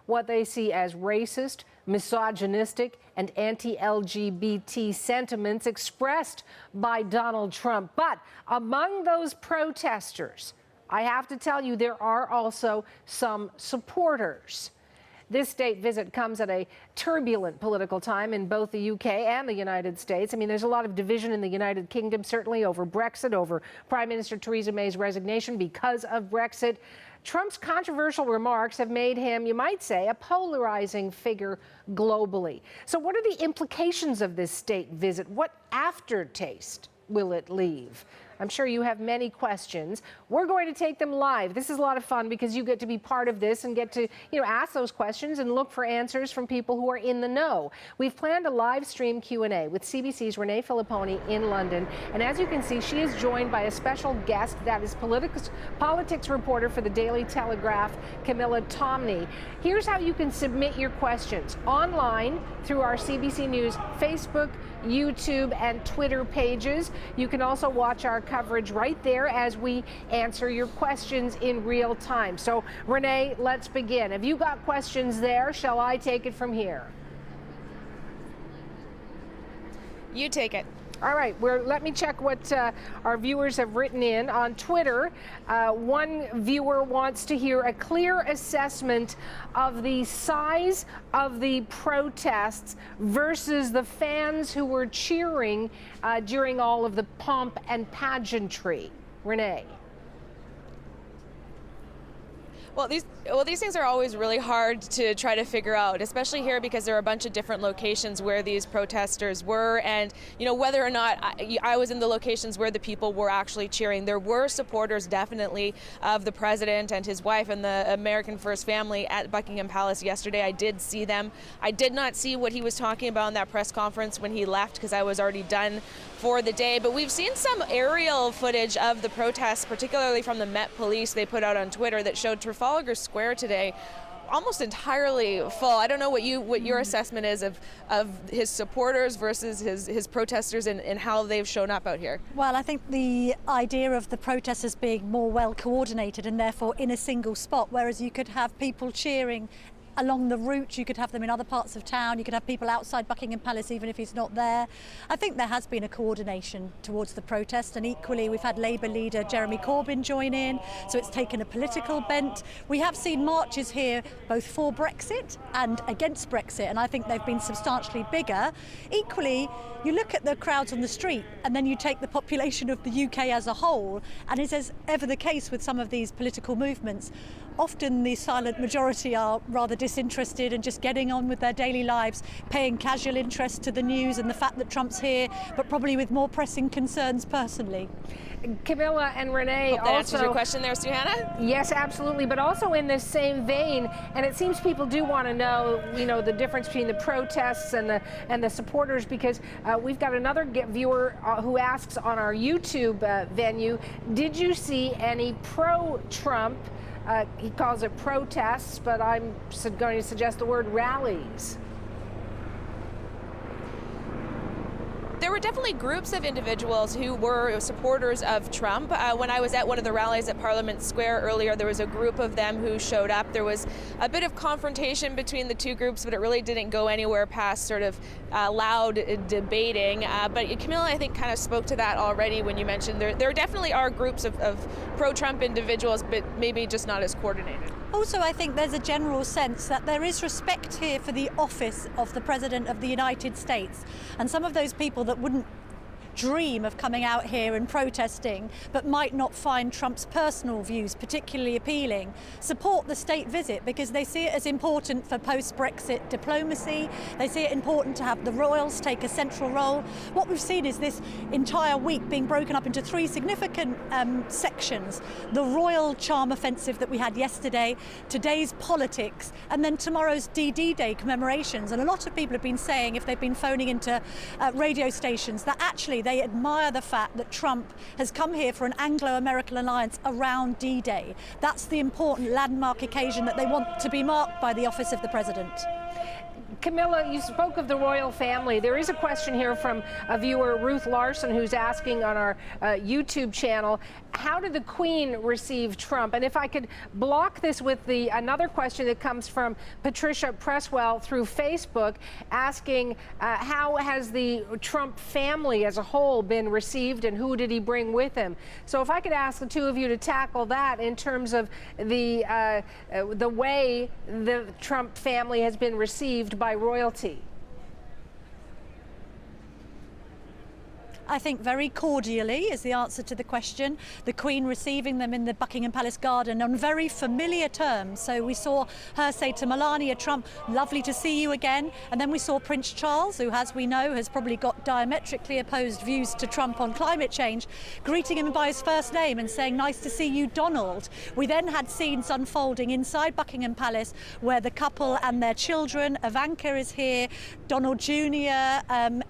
what they see as racist, misogynistic, and anti-LGBT sentiments expressed by Donald Trump. But among those protesters, I have to tell you, there are also some supporters. This state visit comes at a turbulent political time in both the UK and the United States. I mean, there's a lot of division in the United Kingdom, certainly over Brexit, over Prime Minister Theresa May's resignation because of Brexit. Trump's controversial remarks have made him, you might say, a polarizing figure globally. So what are the implications of this state visit? What aftertaste will it leave? I'm sure you have many questions. We're going to take them live. This is a lot of fun because you get to be part of this and get to, ask those questions and look for answers from people who are in the know. We've planned a live stream Q&A with CBC's Renée Filippone in London. And as you can see, she is joined by a special guest, that is politics reporter for the Daily Telegraph, Camilla Tominey. Here's how you can submit your questions online through our CBC News Facebook, YouTube, and Twitter pages. You can also watch our coverage right there as we answer your questions in real time. So, Renée, let's begin. Have you got questions there? Shall I take it from here? You take it. All right, let me check what our viewers have written in. On Twitter, one viewer wants to hear a clear assessment of the size of the protests versus the fans who were cheering during all of the pomp and pageantry. Renée. Well, these things are always really hard to try to figure out, especially here because there are a bunch of different locations where these protesters were, and whether or not I was in the locations where the people were actually cheering. There were supporters definitely of the president and his wife and the American First family at Buckingham Palace yesterday. I did see them. I did not see what he was talking about in that press conference when he left because I was already done for the day, but we've seen some aerial footage of the protests, particularly from the Met Police they put out on Twitter, that showed Trafalgar Square today almost entirely full. I don't know what your assessment is of his supporters versus his protesters and how they've shown up out here. Well, I think the idea of the protesters being more well coordinated and therefore in a single spot, whereas you could have people cheering along the route, you could have them in other parts of town, you could have people outside Buckingham Palace even if he's not there. I think there has been a coordination towards the protest, and equally we've had Labour leader Jeremy Corbyn join in, so it's taken a political bent. We have seen marches here both for Brexit and against Brexit, and I think they've been substantially bigger. Equally, you look at the crowds on the street and then you take the population of the UK as a whole, and it is ever the case with some of these political movements. Often the silent majority are rather disinterested and just getting on with their daily lives, paying casual interest to the news and the fact that Trump's here, but probably with more pressing concerns personally. Camilla and Renée, hope that answers your question there, Suhana? Yes, absolutely, but also in this same vein, and it seems people do want to know, the difference between the protests and the supporters, because we've got another viewer who asks on our YouTube venue, did you see any pro-Trump, he calls it protests, but I'm going to suggest the word rallies? There were definitely groups of individuals who were supporters of Trump. When I was at one of the rallies at Parliament Square earlier, there was a group of them who showed up. There was a bit of confrontation between the two groups, but it really didn't go anywhere past sort of loud debating. But Camilla, I think, kind of spoke to that already when you mentioned there definitely are groups of pro-Trump individuals, but maybe just not as coordinated. Also, I think there's a general sense that there is respect here for the office of the President of the United States, and some of those people that wouldn't dream of coming out here and protesting but might not find Trump's personal views particularly appealing, support the state visit because they see it as important for post-Brexit diplomacy. They see it important to have the royals take a central role. What we've seen is this entire week being broken up into three significant sections: the royal charm offensive that we had yesterday, today's politics, and then tomorrow's DD Day commemorations. And a lot of people have been saying, if they've been phoning into radio stations, that actually they admire the fact that Trump has come here for an Anglo-American alliance around D-Day. That's the important landmark occasion that they want to be marked by the office of the president. Camilla, you spoke of the royal family. There is a question here from a viewer, Ruth Larson, who's asking on our YouTube channel, how did the Queen receive Trump? And if I could block this with another question that comes from Patricia Presswell through Facebook, asking how has the Trump family as a whole been received and who did he bring with him? So if I could ask the two of you to tackle that in terms of the way the Trump family has been received by royalty. I think very cordially is the answer to the question. The Queen receiving them in the Buckingham Palace garden on very familiar terms. So we saw her say to Melania Trump, lovely to see you again. And then we saw Prince Charles, who, as we know, has probably got diametrically opposed views to Trump on climate change, greeting him by his first name and saying, nice to see you, Donald. We then had scenes unfolding inside Buckingham Palace where the couple and their children, Ivanka is here, Donald Jr.,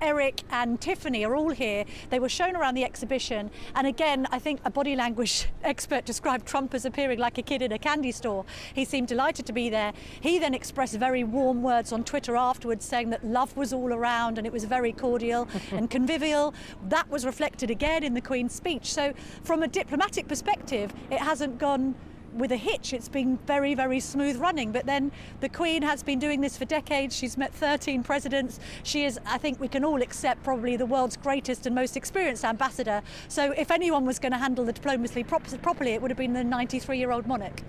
Eric and Tiffany are all here. They were shown around the exhibition, and again, I think a body language expert described Trump as appearing like a kid in a candy store. He seemed delighted to be there. He then expressed very warm words on Twitter afterwards, saying that love was all around and it was very cordial and convivial. That was reflected again in the Queen's speech. So from a diplomatic perspective, it hasn't gone with a hitch. It's been very, very smooth running. But then the Queen has been doing this for decades. She's met 13 presidents. She is, I think we can all accept, probably the world's greatest and most experienced ambassador. So if anyone was going to handle the diplomacy properly, it would have been the 93-year-old monarch.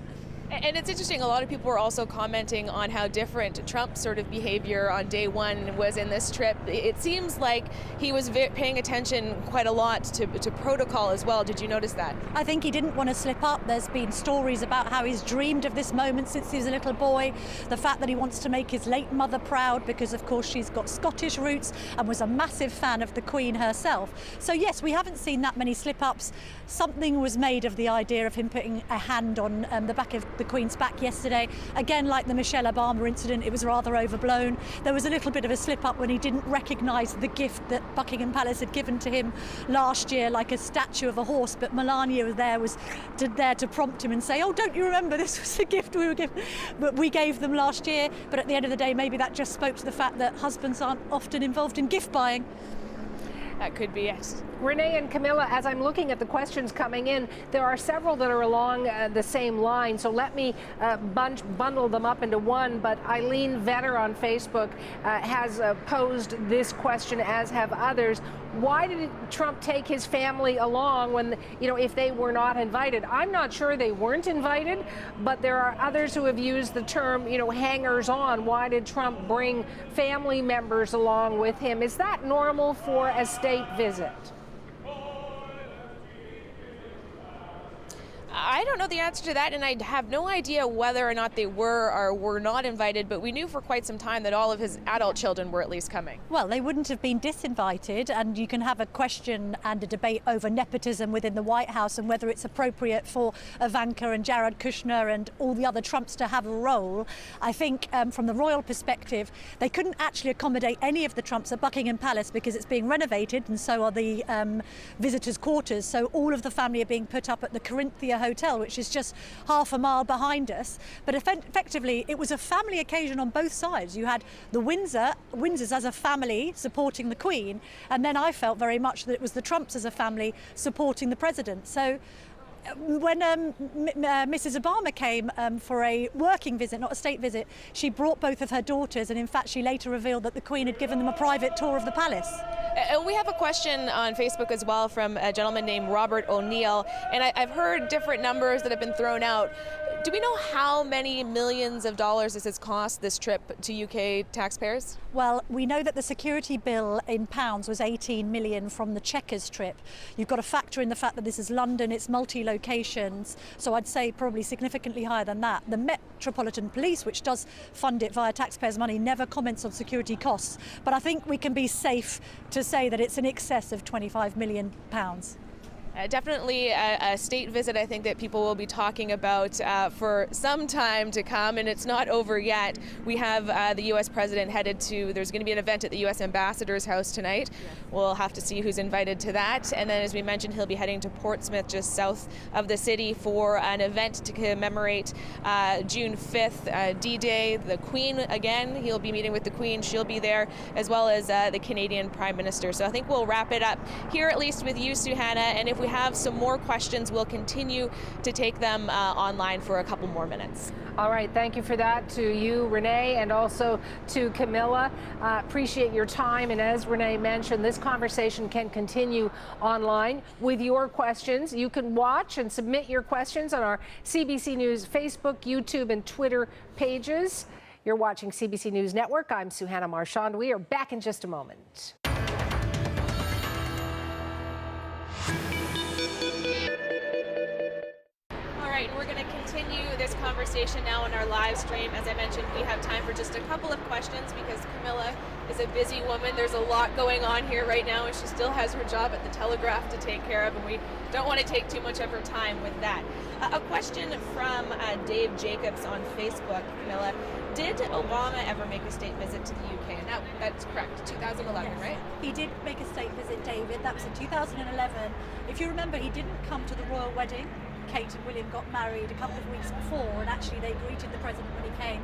And it's interesting, a lot of people were also commenting on how different Trump's sort of behavior on day one was in this trip. It seems like he was paying attention quite a lot to protocol as well. Did you notice that? I think he didn't want to slip up. There's been stories about how he's dreamed of this moment since he was a little boy. The fact that he wants to make his late mother proud because, of course, she's got Scottish roots and was a massive fan of the Queen herself. So, yes, we haven't seen that many slip-ups. Something was made of the idea of him putting a hand on the back of the Queen's back yesterday. Again, like the Michelle Obama incident, it was rather overblown. There was a little bit of a slip-up when he didn't recognise the gift that Buckingham Palace had given to him last year, like a statue of a horse, but Melania was there to prompt him and say, oh, don't you remember this was the gift we gave them last year? But at the end of the day, maybe that just spoke to the fact that husbands aren't often involved in gift buying. That could be, yes. Renee and Camilla, as I'm looking at the questions coming in, there are several that are along the same line, so let me bundle them up into one. But Eileen Vetter on Facebook has posed this question, as have others. Why did Trump take his family along when, if they were not invited? I'm not sure they weren't invited, but there are others who have used the term, hangers on. Why did Trump bring family members along with him? Is that normal for a state visit? I don't know the answer to that, and I have no idea whether or not they were or were not invited, but we knew for quite some time that all of his adult children were at least coming. Well, they wouldn't have been disinvited, and you can have a question and a debate over nepotism within the White House and whether it's appropriate for Ivanka and Jared Kushner and all the other Trumps to have a role. I think from the royal perspective, they couldn't actually accommodate any of the Trumps at Buckingham Palace because it's being renovated, and so are the visitors' quarters. So all of the family are being put up at the Corinthia Hotel, which is just half a mile behind us. But effectively, it was a family occasion on both sides. You had the Windsors as a family supporting the Queen, and then I felt very much that it was the Trumps as a family supporting the president. So when Mrs. Obama came for a working visit, not a state visit, she brought both of her daughters, and in fact she later revealed that the Queen had given them a private tour of the palace. And we have a question on Facebook as well from a gentleman named Robert O'Neill, and I've heard different numbers that have been thrown out. Do we know how many millions of dollars this has cost, this trip to UK taxpayers? Well, we know that the security bill in pounds was 18 million from the Chequers trip. You've got to factor in the fact that this is London, it's multi-locations, so I'd say probably significantly higher than that. The Metropolitan Police, which does fund it via taxpayers' money, never comments on security costs, but I think we can be safe to say that it's in excess of £25 million. Definitely a state visit, I think, that people will be talking about for some time to come, and it's not over yet. We have the U.S. president headed to, there's going to be an event at the U.S. ambassador's house tonight. Yes. We'll have to see who's invited to that. And then, as we mentioned, he'll be heading to Portsmouth, just south of the city, for an event to commemorate June 5th, D-Day. The Queen, again, he'll be meeting with the Queen. She'll be there, as well as the Canadian Prime Minister. So I think we'll wrap it up here, at least with you, Suhana, and if we have some more questions, we'll continue to take them online for a couple more minutes. All right, thank you for that to you, Renee, and also to Camilla. Appreciate your time, and as Renee mentioned, this conversation can continue online with your questions. You can watch and submit your questions on our CBC News Facebook, YouTube, and Twitter pages. You're watching CBC News Network. I'm Suhana Marchand. We are back in just a moment. We're going to continue this conversation now on our live stream. As I mentioned, we have time for just a couple of questions because Camilla is a busy woman. There's a lot going on here right now, and she still has her job at the Telegraph to take care of, and we don't want to take too much of her time with that. A question from Dave Jacobs on Facebook, Camilla. Did Obama ever make a state visit to the UK? And that's correct, 2011, yes. Right? He did make a state visit, David. That was in 2011. If you remember, he didn't come to the royal wedding. Kate and William got married a couple of weeks before, and actually they greeted the president when he came,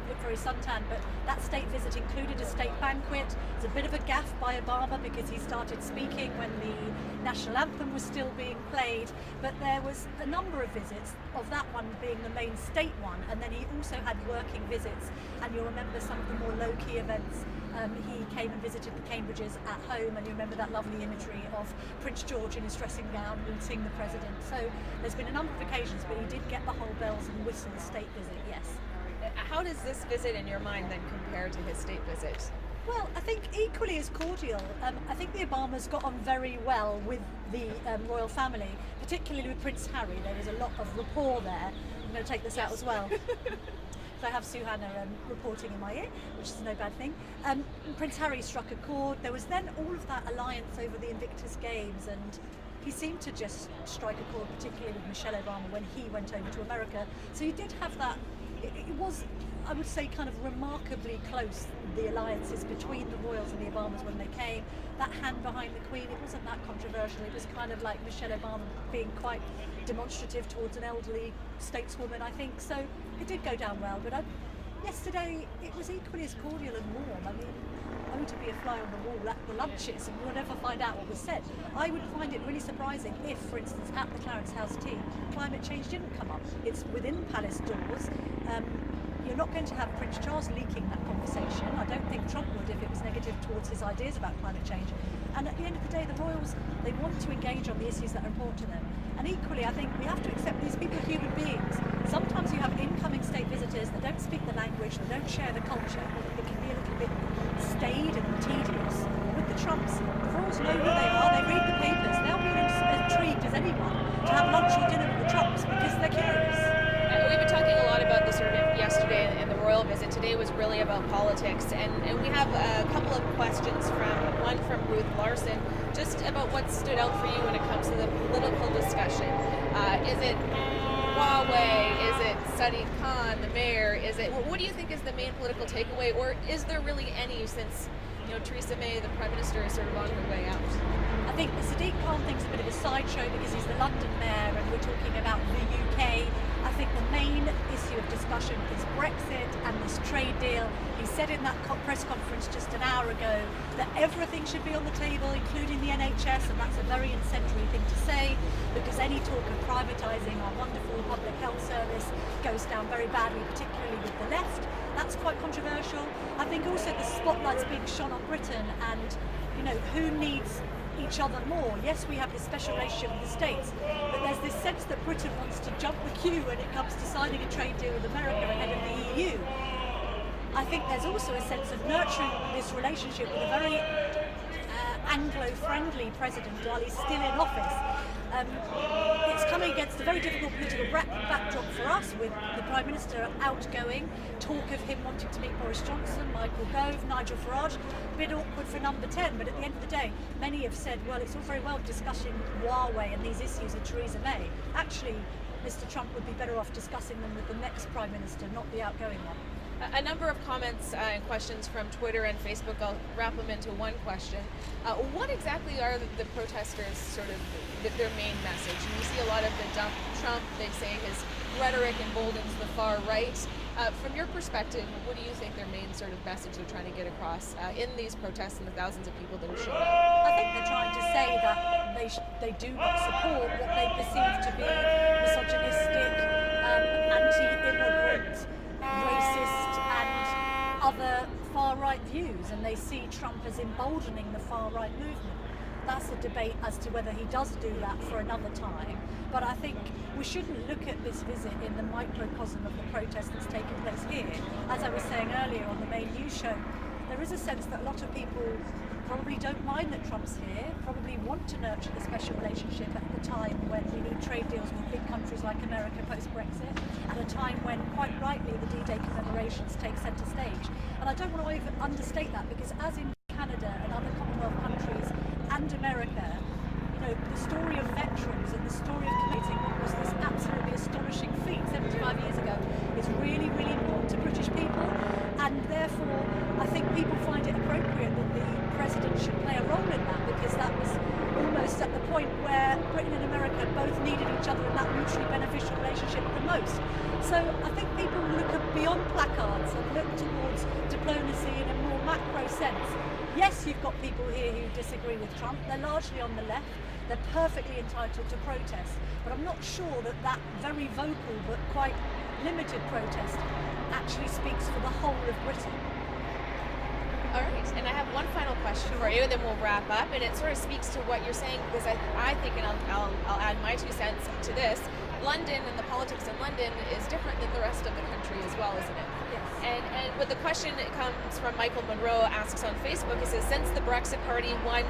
looked very suntan. But that state visit included a state banquet. It's a bit of a gaffe by Obama because he started speaking when the national anthem was still being played. But there was a number of visits, of that one being the main state one, and then he also had working visits. And you'll remember some of the more low-key events. He came and visited the Cambridges at home, and you remember that lovely imagery of Prince George in his dressing gown meeting the president. So there's been a number of occasions, but he did get the whole bells and whistles state visit, yes. How does this visit in your mind then compare to his state visit? Well, I think equally as cordial. I think the Obamas got on very well with the royal family, particularly with Prince Harry. There was a lot of rapport there. I'm going to take this out as well. So I have Suhana reporting in my ear, which is no bad thing. Prince Harry struck a chord. There was then all of that alliance over the Invictus Games, and he seemed to just strike a chord, particularly with Michelle Obama when he went over to America. So you did have that. It was, I would say, kind of remarkably close, the alliances between the royals and the Obamas when they came. That hand behind the Queen, it wasn't that controversial. It was kind of like Michelle Obama being quite demonstrative towards an elderly stateswoman, I think. So it did go down well, but yesterday it was equally as cordial and warm. I mean, only to be a fly on the wall at the lunches, and we'll never find out what was said. I would find it really surprising if, for instance, at the Clarence House tea, climate change didn't come up. It's within palace doors. You're not going to have Prince Charles leaking that conversation. I don't think Trump would if it was negative towards his ideas about climate change. And at the end of the day, the royals, they want to engage on the issues that are important to them. And equally, I think we have to accept these people are human beings. Sometimes you have incoming state visitors that don't speak the language, they don't share the culture. It can be a little bit staid and tedious. With the Trumps, the royals know who they are, they read the papers, they'll be as intrigued as anyone to have lunch or dinner with the Trumps because they're curious. We've been talking a lot about this sort of yesterday and the royal visit. Today was really about politics, and we have a couple of questions one from Ruth Larson, just about what stood out for you when it comes to the political discussion. Is it Huawei? Is it Sadiq Khan, the mayor? What do you think is the main political takeaway, or is there really any, since Theresa May, the Prime Minister, is sort of on her way out? I think the Sadiq Khan thing's a bit of a sideshow because he's the London mayor and we're talking about the UK. I think the main issue of discussion is Brexit and this trade deal. He said in that press conference just an hour ago that everything should be on the table, including the NHS, and that's a very incendiary thing to say because any talk of privatising our wonderful public health service goes down very badly, particularly with the left. That's quite controversial. I think also the spotlight's being shone on Britain and, who needs each other more. Yes, we have this special relationship with the States, but there's this sense that Britain wants to jump the queue when it comes to signing a trade deal with America ahead of the EU. I think there's also a sense of nurturing this relationship with a very Anglo-friendly president while he's still in office. It's coming against a very difficult political backdrop for us, with the Prime Minister outgoing, talk of him wanting to meet Boris Johnson, Michael Gove, Nigel Farage. A bit awkward for number 10, but at the end of the day, many have said, well, it's all very well discussing Huawei and these issues with Theresa May. Actually, Mr. Trump would be better off discussing them with the next Prime Minister, not the outgoing one. A number of comments and questions from Twitter and Facebook. I'll wrap them into one question. What exactly are the protesters' sort of their main message? And you see a lot of the dump Trump. They say his rhetoric emboldens the far right. From your perspective, what do you think their main sort of message they're trying to get across in these protests and the thousands of people that have shown up? I think they're trying to say that they do not support what they perceive to be misogynistic, anti-immigrant, racist and other far-right views, and they see Trump as emboldening the far-right movement. That's a debate as to whether he does do that for another time, but I think we shouldn't look at this visit in the microcosm of the protest that's taken place here. As I was saying earlier on the main news show, there is a sense that a lot of people probably don't mind that Trump's here, probably want to nurture the special relationship at the time when we need trade deals with big countries like America post-Brexit, at a time when, quite rightly, the D-Day commemorations take centre stage. And I don't want to even understate that, because as in Canada and other Commonwealth countries and America, you know, the story of veterans and the story of committing what was this absolutely astonishing feat 75 years ago is really, really important to British people, and therefore I think people find it appropriate that the President should play a role in that, because that was almost at the point where Britain and America both needed each other in that mutually beneficial relationship the most. So I think people look beyond placards and look towards diplomacy in a more macro sense. Yes, you've got people here who disagree with Trump. They're largely on the left. They're perfectly entitled to protest. But I'm not sure that that very vocal but quite limited protest actually speaks for the whole of Britain. All right, and I have one final question for you, then we'll wrap up. And it sort of speaks to what you're saying, because I think, and I'll add my 2 cents to this, London and the politics in London is different than the rest of the country as well, isn't it? Yes. And with the question, it comes from Michael Monroe, asks on Facebook, he says, since the Brexit Party won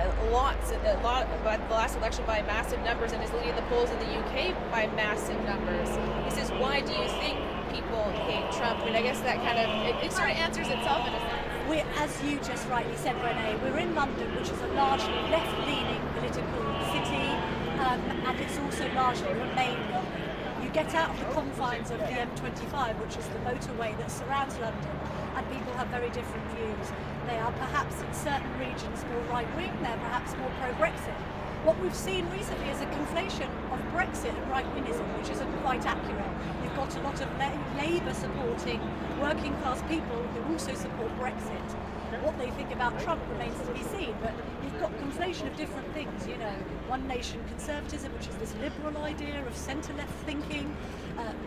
the last election by massive numbers and is leading the polls in the UK by massive numbers, he says, why do you think people hate Trump? And I guess that kind of, it sort of answers itself in a sense. We're, as you just rightly said, Renee, we're in London, which is a largely left-leaning political city, and it's also largely Remain-leaning. You get out of the confines of the M25, which is the motorway that surrounds London, and people have very different views. They are perhaps in certain regions more right-wing, they're perhaps more pro-Brexit. What we've seen recently is a conflation of Brexit and right-wingism, which isn't quite accurate. You've got a lot of Labour supporting working class people who also support Brexit. What they think about Trump remains to be seen, but you've got conflation of different things, you know, one nation conservatism, which is this liberal idea of centre-left thinking,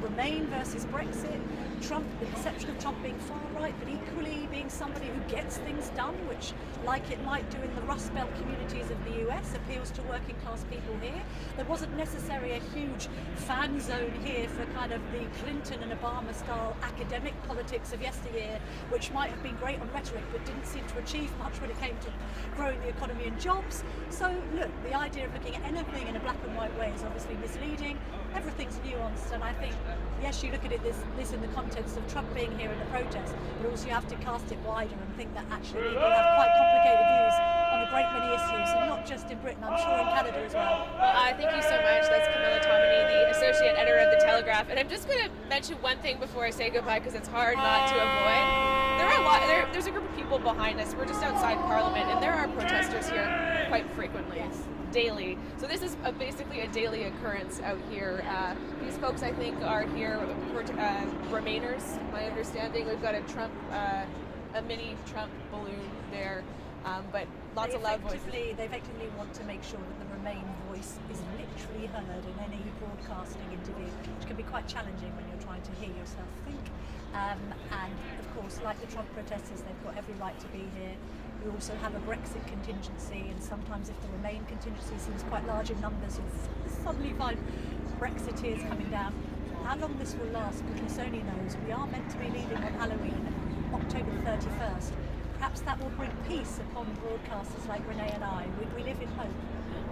Remain versus Brexit, Trump, the perception of Trump being far right, but equally being somebody who gets things done, which, like it might do in the Rust Belt communities of the US, appeals to working class people here. There wasn't necessarily a huge fan zone here for kind of the Clinton and Obama style academic politics of yesteryear, which might have been great on rhetoric, but didn't seem to achieve much when it came to growing the economy and jobs. So look, the idea of looking at anything in a black and white way is obviously misleading. Everything's nuanced, and I think, yes, you look at it this in the context of Trump being here in the protest, but also you have to cast it wider and think that actually people have quite complicated views on a great many issues, and not just in Britain, I'm sure in Canada as well. Thank you so much. That's Camilla Tominey, the Associate Editor of the Telegraph. And I'm just going to mention one thing before I say goodbye, because it's hard not to avoid. There's a group of people behind us. We're just outside Parliament, and there are protesters here quite frequently. Yes. Daily. So this is basically a daily occurrence out here. These folks, I think, are here Remainers, my understanding. We've got a mini Trump balloon there, but lots of loud voices. They effectively want to make sure that the Remain voice is literally heard in any broadcasting interview, which can be quite challenging when you're trying to hear yourself think. And of course, like the Trump protesters, they've got every right to be here. We also have a Brexit contingency, and sometimes if the Remain contingency seems quite large in numbers, you'll suddenly find Brexiteers coming down. How long this will last, goodness only knows. We are meant to be leaving on Halloween, October the 31st. perhaps that will bring peace upon broadcasters like Renée and I. We live in hope.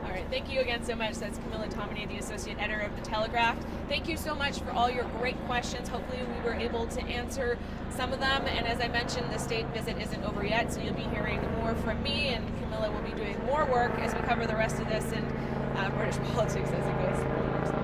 All right, thank you again so much. That's Camilla Tominey, the Associate Editor of The Telegraph. Thank you so much for all your great questions. Hopefully we were able to answer some of them. And as I mentioned, the state visit isn't over yet, so you'll be hearing more from me, and Camilla will be doing more work as we cover the rest of this and British politics as it goes.